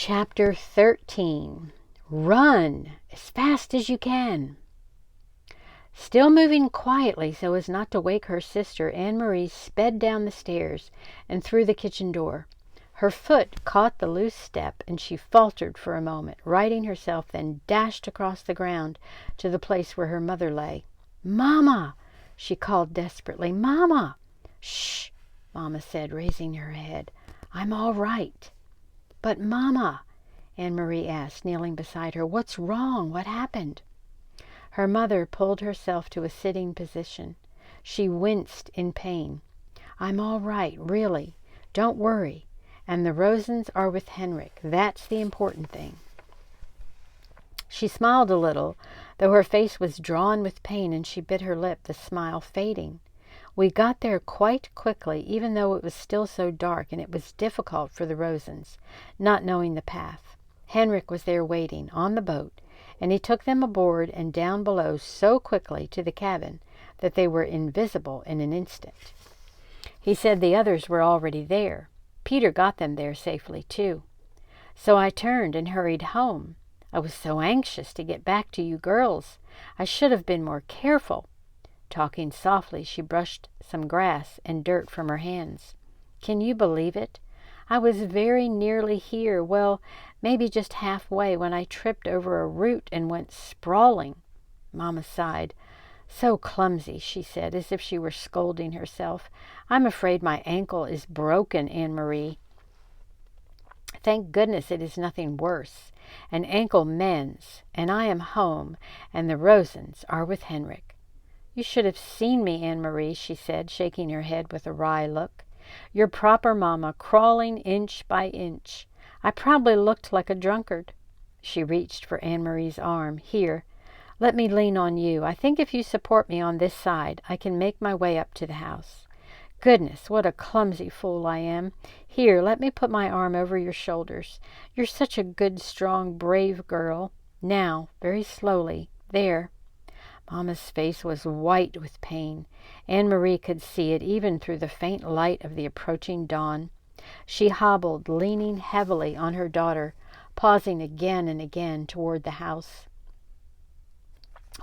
Chapter 13. Run as fast as you can. Still moving quietly so as not to wake her sister, Anne-Marie sped down the stairs and through the kitchen door. Her foot caught the loose step, and she faltered for a moment, righting herself, then dashed across the ground to the place where her mother lay. "Mama!" she called desperately. "Mama!" "Shh!" Mama said, raising her head. "I'm all right." "But, Mama," Anne-Marie asked, kneeling beside her, "what's wrong? What happened?" Her mother pulled herself to a sitting position. She winced in pain. "I'm all right, really. Don't worry. And the Rosens are with Henrik. That's the important thing." She smiled a little, though her face was drawn with pain, and she bit her lip, the smile fading. "We got there quite quickly, even though it was still so dark, and it was difficult for the Rosens, not knowing the path. Henrik was there waiting, on the boat, and he took them aboard and down below so quickly to the cabin that they were invisible in an instant. He said the others were already there. Peter got them there safely, too. So I turned and hurried home. I was so anxious to get back to you girls. I should have been more careful." Talking softly, she brushed some grass and dirt from her hands. "Can you believe it? I was very nearly here, well, maybe just halfway, when I tripped over a root and went sprawling." Mama sighed. "So clumsy," she said, as if she were scolding herself. "I'm afraid my ankle is broken, Anne-Marie." "Thank goodness it is nothing worse. An ankle mends, and I am home, and the Rosens are with Henrik." "You should have seen me, Anne-Marie," she said, shaking her head with a wry look. "Your proper mamma, crawling inch by inch. I probably looked like a drunkard." She reached for Anne-Marie's arm. "Here, let me lean on you. I think if you support me on this side, I can make my way up to the house. Goodness, what a clumsy fool I am. Here, let me put my arm over your shoulders. You're such a good, strong, brave girl. Now, very slowly. There." Mama's face was white with pain. Anne-Marie could see it even through the faint light of the approaching dawn. She hobbled, leaning heavily on her daughter, pausing again and again toward the house.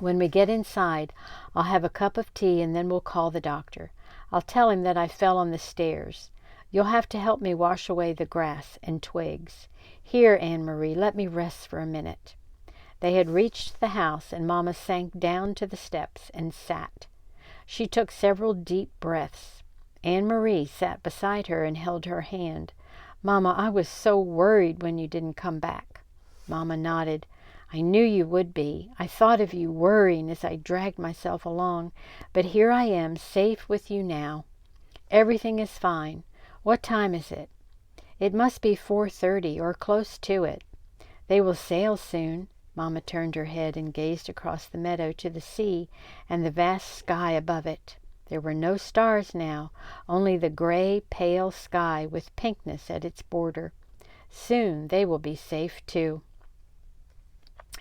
"When we get inside, I'll have a cup of tea, and then we'll call the doctor. I'll tell him that I fell on the stairs. You'll have to help me wash away the grass and twigs. Here, Anne-Marie, let me rest for a minute." They had reached the house, and Mama sank down to the steps and sat. She took several deep breaths. Anne-Marie sat beside her and held her hand. "Mama, I was so worried when you didn't come back." Mama nodded. "I knew you would be. I thought of you worrying as I dragged myself along. But here I am, safe with you now. Everything is fine. What time is it?" "It must be 4:30, or close to it. They will sail soon." Mama turned her head and gazed across the meadow to the sea and the vast sky above it. There were no stars now, only the gray, pale sky with pinkness at its border. Soon they will be safe, too.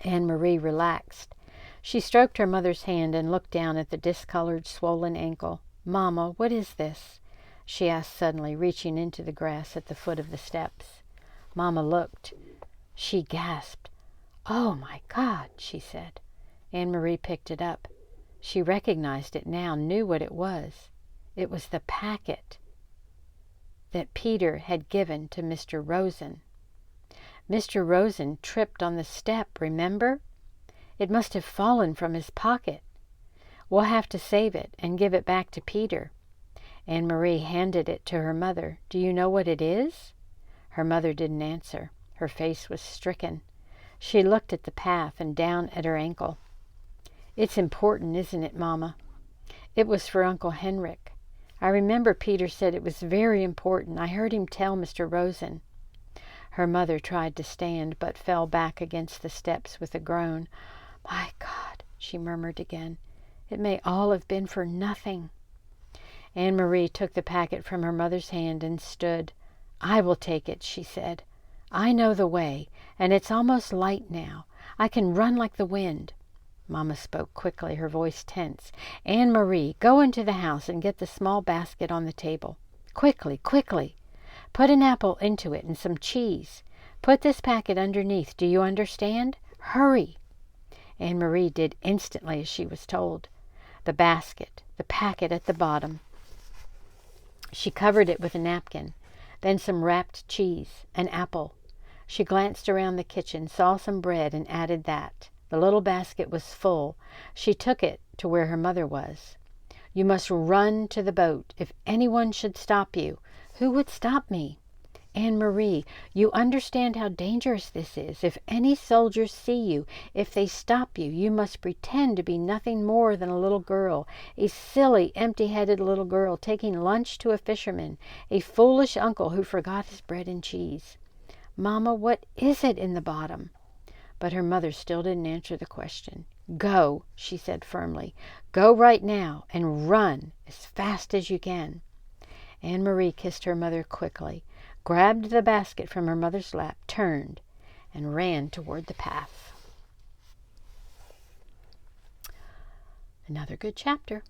Anne-Marie relaxed. She stroked her mother's hand and looked down at the discolored, swollen ankle. "Mama, what is this?" she asked suddenly, reaching into the grass at the foot of the steps. Mama looked. She gasped. "Oh, my God," she said. Anne-Marie picked it up. She recognized it now, knew what it was. It was the packet that Peter had given to Mr. Rosen. Mr. Rosen tripped on the step, remember? It must have fallen from his pocket. We'll have to save it and give it back to Peter. Anne-Marie handed it to her mother. "Do you know what it is?" Her mother didn't answer. Her face was stricken. She looked at the path and down at her ankle. "It's important, isn't it, Mama?" "It was for Uncle Henrik. I remember Peter said it was very important. I heard him tell Mr. Rosen." Her mother tried to stand, but fell back against the steps with a groan. "My God," she murmured again. "It may all have been for nothing." Anne-Marie took the packet from her mother's hand and stood. "I will take it," she said. "I know the way, and it's almost light now. I can run like the wind." Mama spoke quickly, her voice tense. "Anne-Marie, go into the house and get the small basket on the table. Quickly, quickly. Put an apple into it and some cheese. Put this packet underneath. Do you understand? Hurry!" Anne-Marie did instantly as she was told. The packet at the bottom. She covered it with a napkin, then some wrapped cheese, an apple. She glanced around the kitchen, saw some bread, and added that. The little basket was full. She took it to where her mother was. "You must run to the boat. If anyone should stop you—" "Who would stop me?" "Anne-Marie, you understand how dangerous this is. If any soldiers see you, if they stop you, you must pretend to be nothing more than a little girl, a silly, empty-headed little girl taking lunch to a fisherman, a foolish uncle who forgot his bread and cheese." "Mamma, what is it in the bottom?" But her mother still didn't answer the question. "Go," she said firmly. "Go right now and run as fast as you can." Anne-Marie kissed her mother quickly, grabbed the basket from her mother's lap, turned, and ran toward the path. Another good chapter.